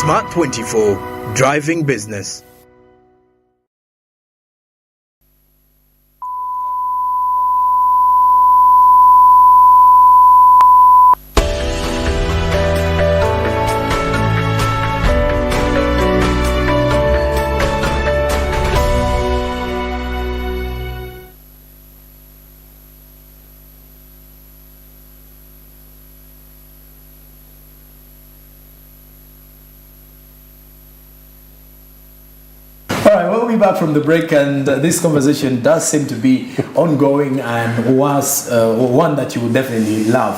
Smart 24, driving business. We'll be back from the break, and this conversation does seem to be ongoing and was one that you would definitely love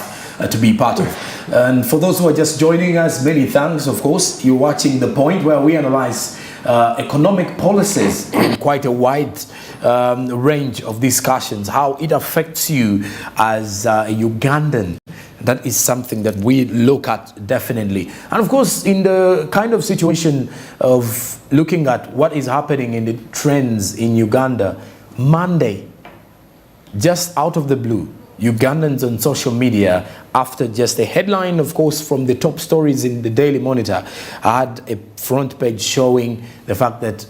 to be part of. And for those who are just joining us, many thanks. Of course, you're watching The Point, where we analyze economic policies in quite a wide range of discussions, how it affects you as a Ugandan. That is something that we look at definitely. And of course, in the kind of situation of looking at what is happening in the trends in Uganda, Monday, just out of the blue, Ugandans on social media, after just a headline, of course, from the top stories in the Daily Monitor, had a front page showing the fact that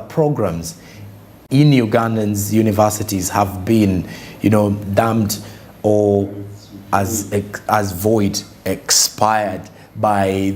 programs in Ugandans' universities have been, damned or as void, expired by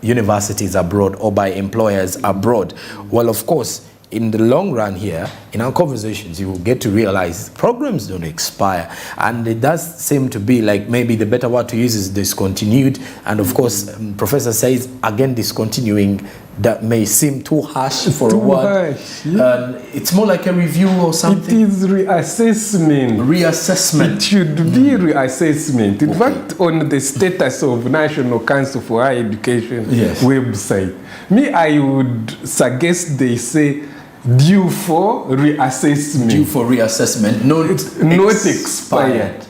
universities abroad or by employers abroad. Well, of course, in the long run here, in our conversations, you will get to realize programs don't expire. And it does seem to be like maybe the better word to use is discontinued. And of course, Professor says, again, discontinuing, that may seem too harsh for a word. Yeah. It's more like a review or something. It is reassessment. Reassessment. It should be reassessment. In fact, on the status of National Council for Higher Education website, I would suggest they say due for reassessment. Due for reassessment, not expired.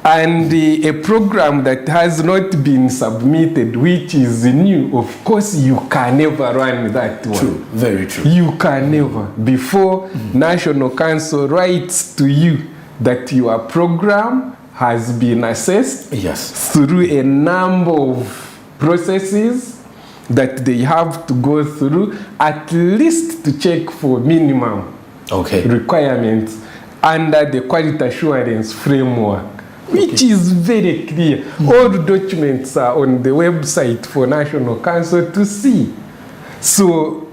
And a program that has not been submitted, which is new, of course, you can never run that one. True, very true. You can never. Before National Council writes to you that your program has been assessed through a number of processes that they have to go through, at least to check for minimum requirements under the quality assurance framework, which is very clear. All the documents are on the website for National Council to see. So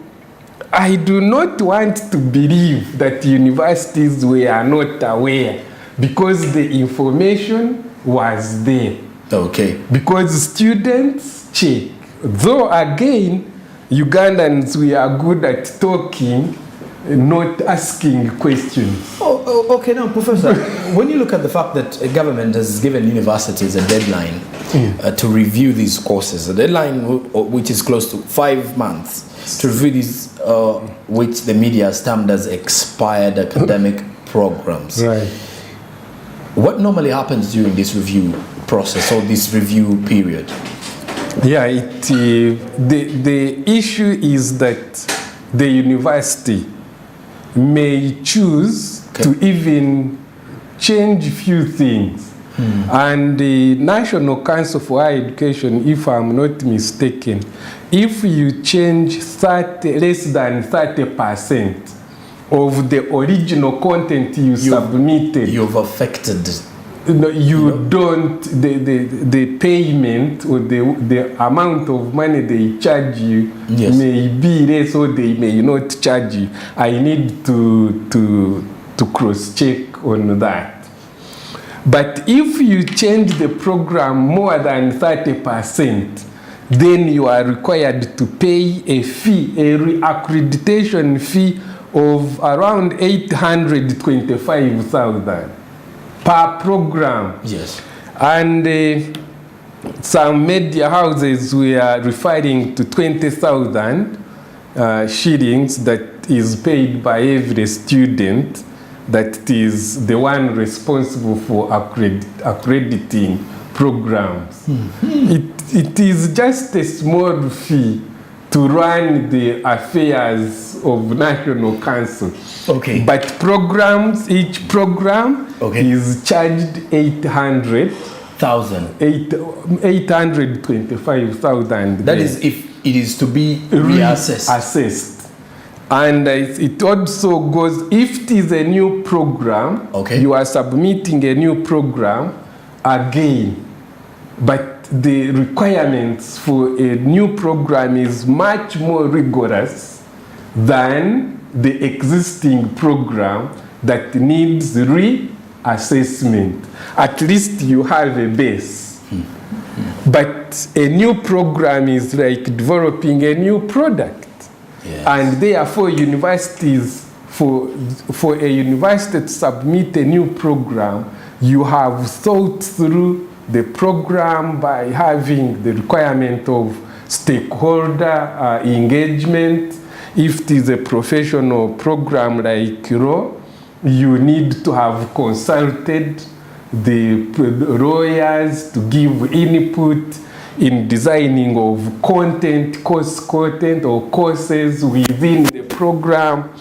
I do not want to believe that universities were not aware, because the information was there. Because students check. Though again, Ugandans, we are good at talking, not asking questions. Okay, now, Professor, when you look at the fact that a government has given universities a deadline to review these courses, a deadline which is close to 5 months to review these, which the media has termed as expired academic programs. Right. What normally happens during this review process or this review period? Yeah, the issue is that the university may choose to even change few things. And the National Council for Higher Education, if I'm not mistaken, if you change less than 30% of the original content you submitted, you've affected. Don't, the payment or the amount of money they charge you may be less, or they may not charge you. I need to cross-check on that. But if you change the program more than 30%, then you are required to pay a fee, a reaccreditation fee of around 825,000 per program. Yes. And some media houses were referring to 20,000 shillings that is paid by every student that is the one responsible for accrediting programs. It is just a small fee to run the affairs of National Council. But programs, each program is charged 800 8,000. 825,000. That is if it is to be reassessed. And it also goes, if it is a new program, okay, you are submitting a new program again, but the requirements for a new program is much more rigorous than the existing program that needs reassessment. At least you have a base. But a new program is like developing a new product. Yes. And therefore, universities, for a university to submit a new program, you have thought through the program by having the requirement of stakeholder engagement. If it is a professional program like law, you need to have consulted the lawyers to give input in designing of content, course content or courses within the program.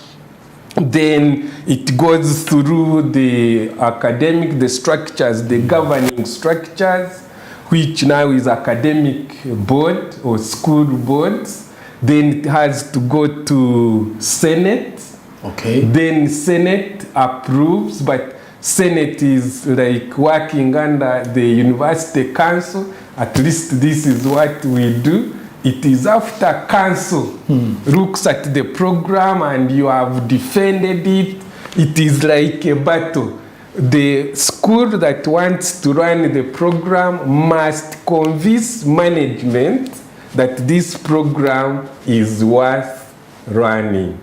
Then it goes through the academic, the structures, the governing structures, which now is academic board or school boards. Then it has to go to Senate. Okay. Then Senate approves, but Senate is like working under the University Council. At least this is what we do. It is after council looks at the program and you have defended it. It is like a battle. The school that wants to run the program must convince management that this program is worth running.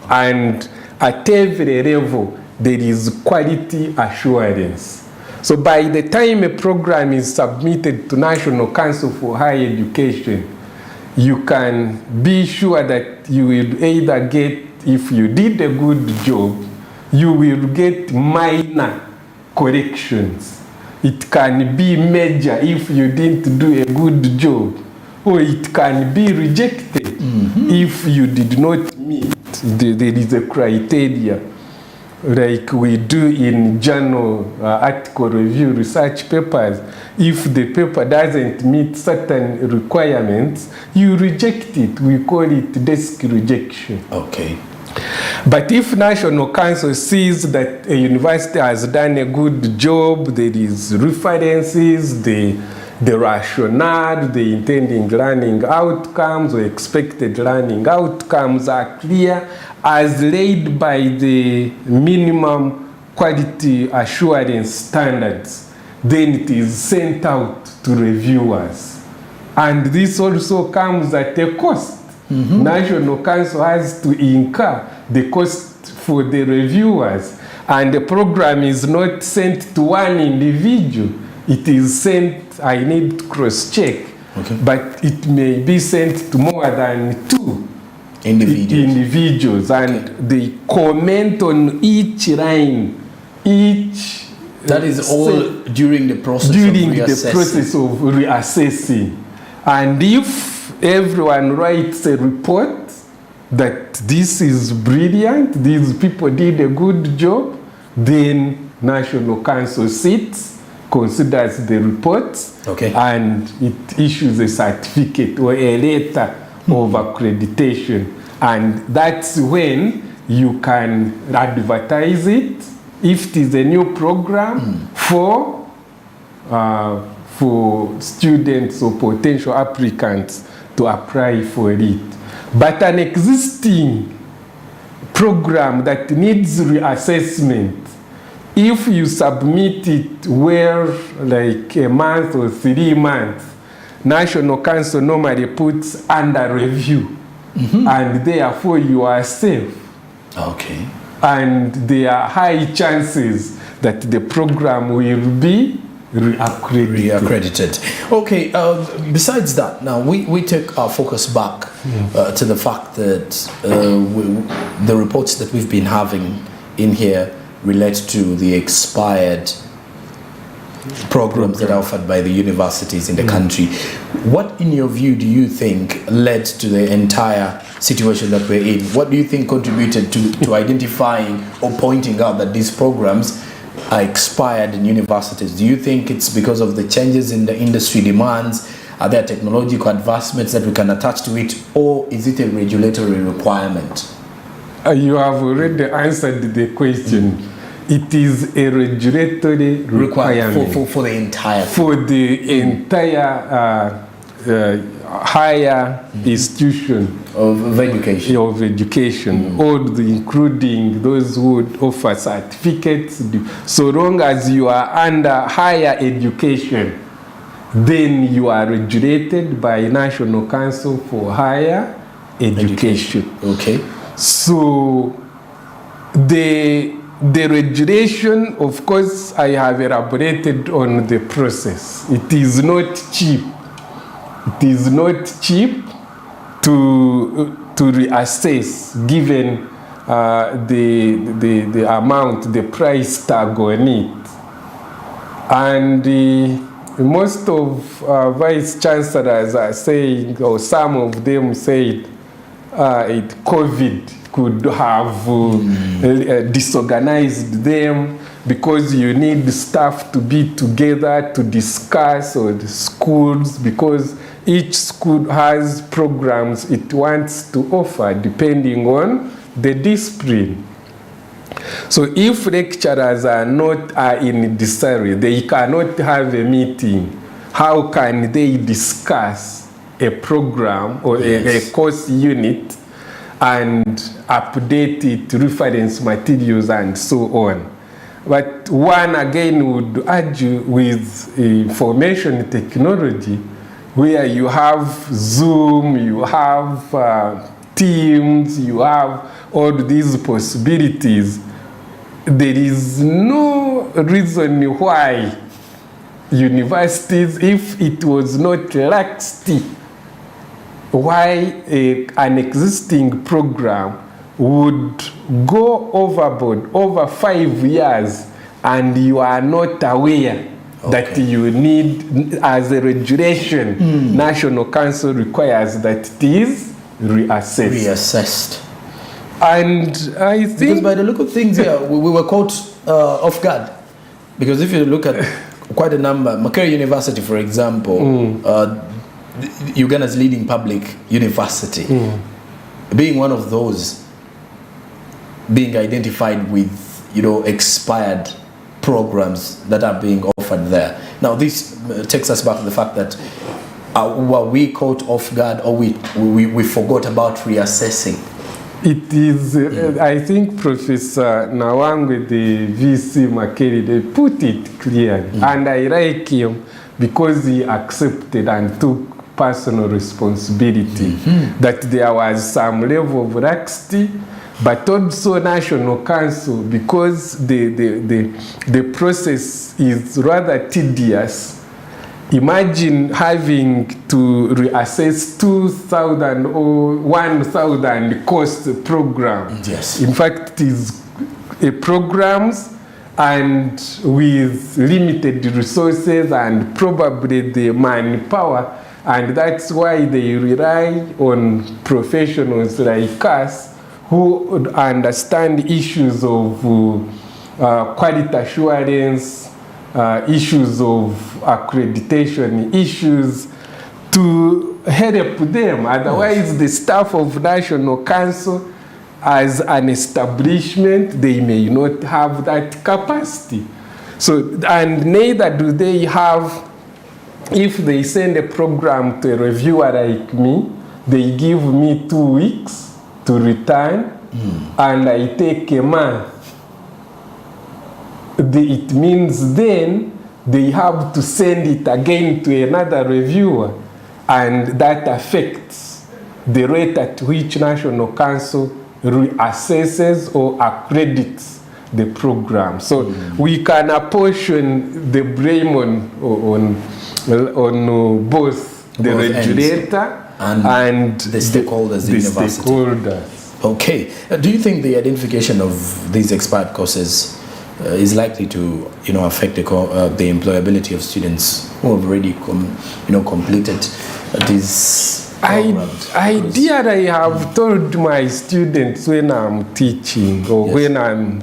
And at every level, there is quality assurance. So by the time a program is submitted to National Council for Higher Education, you can be sure that you will either get, if you did a good job, you will get minor corrections. It can be major if you didn't do a good job, or it can be rejected if you did not meet. There is a criteria, like we do in journal article review research papers. If the paper doesn't meet certain requirements, you reject it. We call it desk rejection. Okay. But if National Council sees that a university has done a good job, there is references, the rationale, the intending learning outcomes or expected learning outcomes are clear, as laid by the minimum quality assurance standards, then it is sent out to reviewers. And this also comes at a cost. National Council has to incur the cost for the reviewers. And the program is not sent to one individual. It is sent, I need to cross-check, but it may be sent to more than two individuals. And they comment on each line, each... That is all during the process of reassessing. And if everyone writes a report that this is brilliant, these people did a good job, then National Council sits, considers the reports, and it issues a certificate or a letter of accreditation. And that's when you can advertise it, if it is a new program, for students or potential applicants to apply for it. But an existing program that needs reassessment, if you submit it where like a month or 3 months, National Council normally puts under review, and therefore you are safe. Okay. And there are high chances that the program will be reaccredited. Okay, besides that, now we take our focus back to the fact that the reports that we've been having in here relate to the expired programs that are offered by the universities in the country. What, in your view, do you think led to the entire situation that we're in? What do you think contributed to identifying or pointing out that these programs are expired in universities? Do you think it's because of the changes in the industry demands? Are there technological advancements that we can attach to it, or is it a regulatory requirement? You have already answered the question. It is a regulatory requirement for the entire higher institution of education. All including those who would offer certificates. So long as you are under higher education, then you are regulated by National Council for Higher Education. Okay. So the regulation, of course, I have elaborated on the process. It is not cheap. It is not cheap to reassess given the amount, the price tag on it. And most of vice chancellors are saying, or some of them said, COVID could have disorganized them because you need staff to be together to discuss, or the schools, because each school has programs it wants to offer depending on the discipline. So if lecturers are in disarray, they cannot have a meeting. How can they discuss a program or a course unit and update it, reference materials and so on? But one again would argue with information technology, where you have Zoom, you have Teams, you have all these possibilities. There is no reason why universities, if it was not laxity, why an existing program would go overboard over 5 years and you are not aware that you need, as a regulation, National Council requires that it is reassessed. And I think, because by the look of things here, we were caught off guard. Because if you look at quite a number, Makerere University, for example, Uganda's leading public university, being one of those being identified with, expired programs that are being offered there. Now, this takes us back to the fact that were we caught off guard, or we forgot about reassessing? It is, I think Professor Nawangwe, the VC Makerere, they put it clearly. And I like him because he accepted and took personal responsibility that there was some level of laxity, but also National Council, because the process is rather tedious. Imagine having to reassess 2,000 or 1,000 cost programs. Yes. In fact, it is programs and with limited resources and probably the manpower, and that's why they rely on professionals like us who understand issues of quality assurance, issues of accreditation, issues to help them. Otherwise, the staff of National Council, as an establishment, they may not have that capacity. So, and neither do they have, if they send a program to a reviewer like me, they give me 2 weeks to return, and I take a month. It means then they have to send it again to another reviewer, and that affects the rate at which National Council reassesses or accredits the program. So we can apportion the blame on both the regulator and the stakeholders, the university. Stakeholders. Okay. Do you think the identification of these expired courses is likely to, affect the employability of students who have already, completed these programs? I have told my students when I'm teaching or when I'm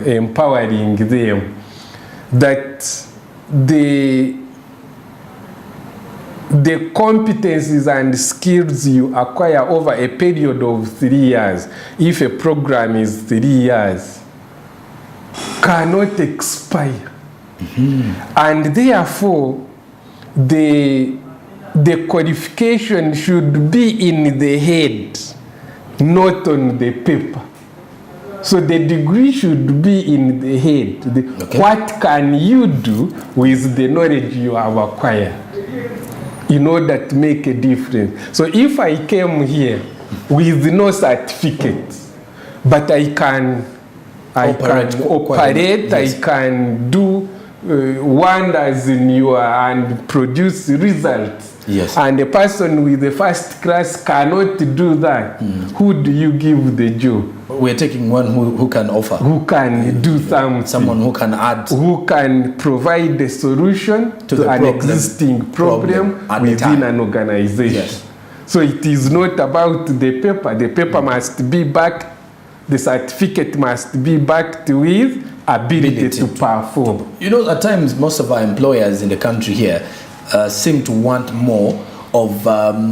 empowering them that the competencies and skills you acquire over a period of 3 years, if a program is 3 years, cannot expire. And therefore, the qualification should be in the head, not on the paper. So the degree should be in the head. Okay. What can you do with the knowledge you have acquired in order to make a difference? So if I came here with no certificate, but I can operate, Yes. I can do wonders in your and produce results. Yes. And a person with a first class cannot do that. Who do you give the job? We're taking one who can offer. Who can do something? Someone who can add. Who can provide a solution To the an problem. existing problem at the within time. an organization. Yes. So it is not about the paper. The paper must be backed, the certificate must be backed with ability to perform. You know, at times, most of our employers in the country here seem to want more of,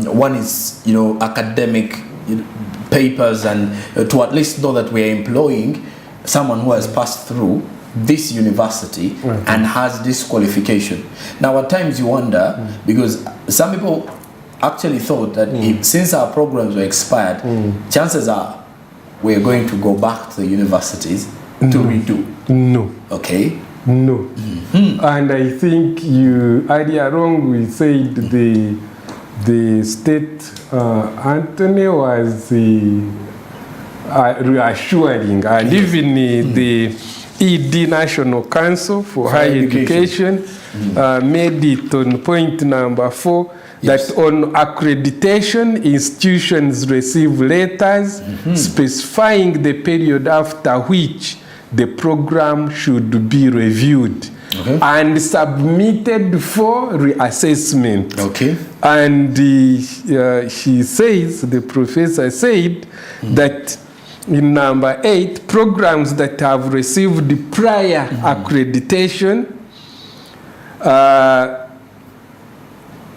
one is, academic papers, and to at least know that we're employing someone who has passed through this university and has this qualification. Now, at times you wonder, because some people actually thought that since our programs were expired, chances are we're going to go back to the universities to redo. No. Okay. No. And I think you earlier on we said the state Anthony was reassuring, and even the ED National Council for Higher Education made it on point number 4 that on accreditation, institutions receive letters specifying the period after which the program should be reviewed and submitted for reassessment. Okay. And she says, the professor said, that in number 8, programs that have received prior accreditation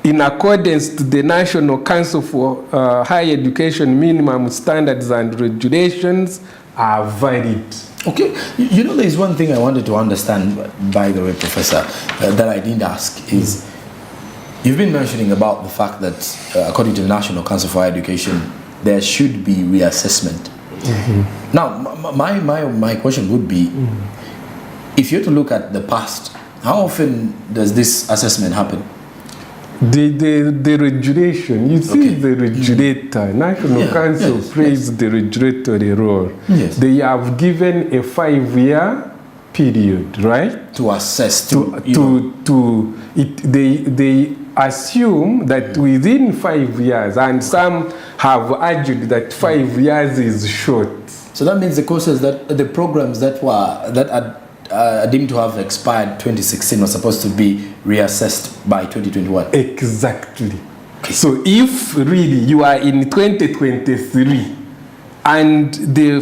in accordance to the National Council for Higher Education Minimum Standards and Regulations are valid. Okay, you know, there is one thing I wanted to understand, by the way, Professor, that I didn't ask is, you've been mentioning about the fact that according to the National Council for Higher Education, there should be reassessment. Now, my question would be, if you're to look at the past, how often does this assessment happen? The regulation, you see, the regulator, National Council plays the regulatory role. Yes. They have given a 5-year period, right? To assess, they assume that within 5 years, and some have argued that 5 years is short. So that means the courses the programs that are deemed to have expired 2016 were supposed to be reassessed by 2021. Exactly. Okay. So if really you are in 2023 and the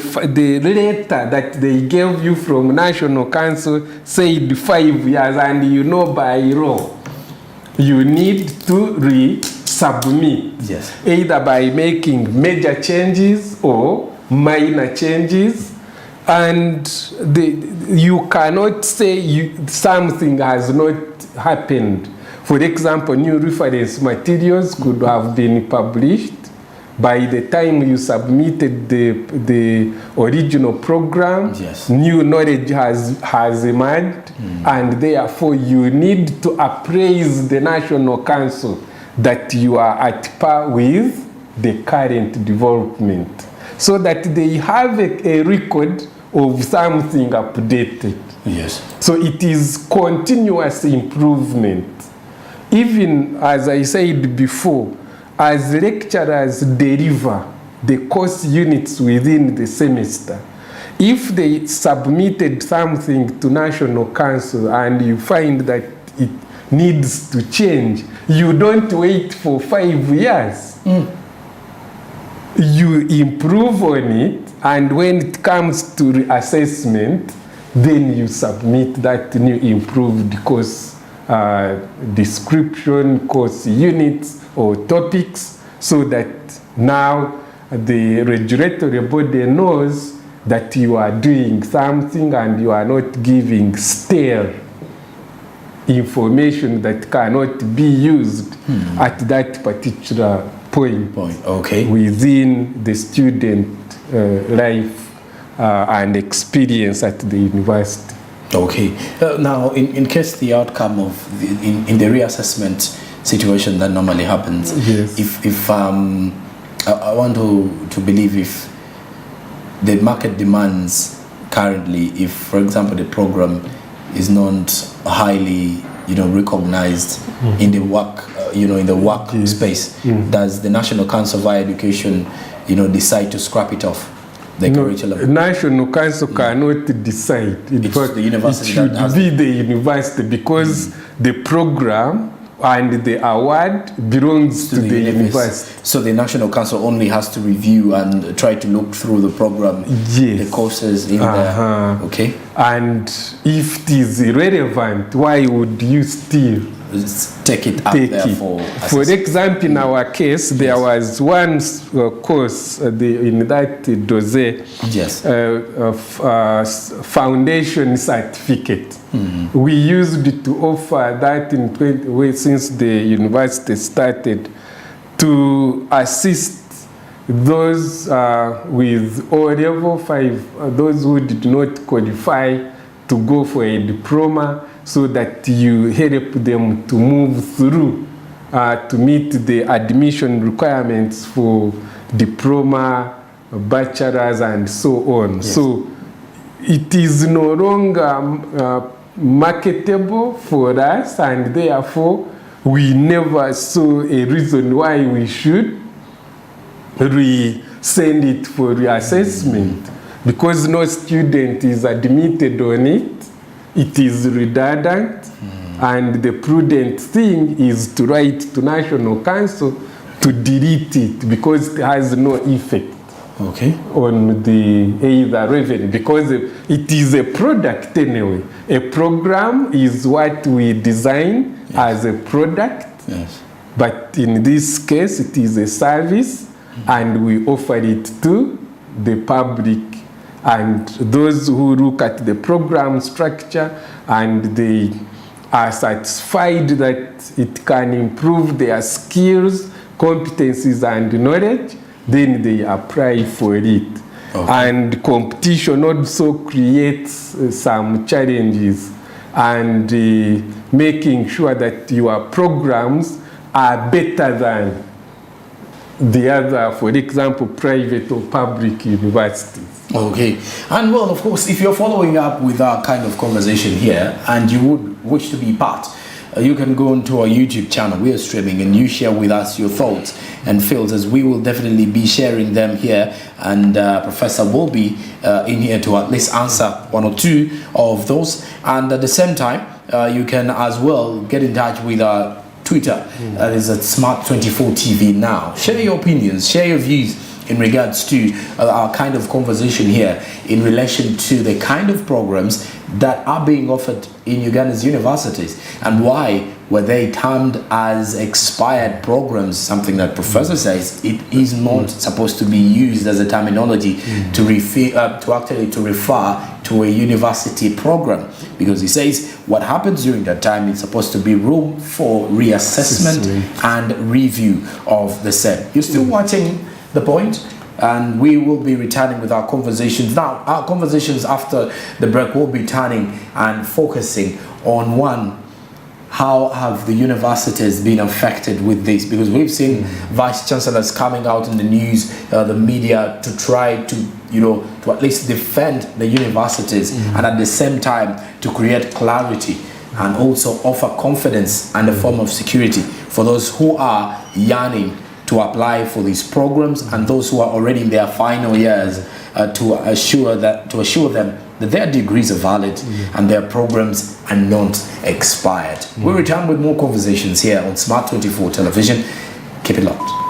letter that they gave you from National Council said 5 years, and you know by law you need to resubmit, either by making major changes or minor changes. And you cannot say something has not happened. For example, new reference materials could have been published by the time you submitted the original program. New knowledge has emerged, and therefore you need to appraise the National Council that you are at par with the current development, so that they have a record of something updated. Yes. So it is continuous improvement. Even as I said before, as lecturers deliver the course units within the semester, if they submitted something to National Council and you find that it needs to change, you don't wait for 5 years. You improve on it, and when it comes to reassessment, then you submit that new improved course description, course units or topics, so that now the regulatory body knows that you are doing something and you are not giving stale information that cannot be used at that particular point. Okay. Within the student life and experience at the university. Okay. Now, in case the outcome of in the reassessment situation that normally happens, yes. if I want to believe if the market demands currently, if for example the program is not highly recognized in the work in the work space, does the National Council of Higher Education decide to scrap it off the curriculum? National Council cannot decide. In fact, the university it should be the university, because the program and the award belongs to the university. So the National Council only has to review and try to look through the program, yes. the courses in there. Okay. And if it is irrelevant, why would you still take it up there for assessment? For example, in our case, there was one course in that dossier, yes. Foundation certificate. We used to offer that since the university started, to assist those with O-level 5, those who did not qualify to go for a diploma, so that you help them to move through to meet the admission requirements for diploma, bachelor's, and so on. Yes. So it is no longer marketable for us, and therefore we never saw a reason why we should send it for reassessment, because no student is admitted on it. It is redundant, and the prudent thing is to write to National Council to delete it, because it has no effect on the either revenue, because it is a product anyway. A program is what we design as a product, but in this case it is a service, and we offer it to the public. And those who look at the program structure and they are satisfied that it can improve their skills, competencies, and knowledge, then they apply for it. And competition also creates some challenges, and making sure that your programs are better than the other, for example, private or public universities. Okay. And well, of course, if you're following up with our kind of conversation here and you would wish to be part, you can go onto our YouTube channel. We are streaming, and you share with us your thoughts and feels, as we will definitely be sharing them here, and Professor will be in here to at least answer one or two of those. And at the same time, you can as well get in touch with our Twitter, that is at Smart24TV now. Share your opinions, share your views in regards to our kind of conversation here in relation to the kind of programs that are being offered in Uganda's universities, and why were they termed as expired programs, something that Professor says it is not supposed to be used as a terminology to refer to a university program, because he says what happens during that time is supposed to be room for reassessment and review of the same. You're still watching The Point, and we will be returning with our conversations. Now, our conversations after the break will be turning and focusing on one, how have the universities been affected with this? Because we've seen vice chancellors coming out in the news, the media, to try to, to at least defend the universities, and at the same time to create clarity and also offer confidence and a form of security for those who are yearning to apply for these programs, and those who are already in their final years, to assure them that their degrees are valid and their programs are not expired. We'll return with more conversations here on Smart 24 Television. Keep it locked.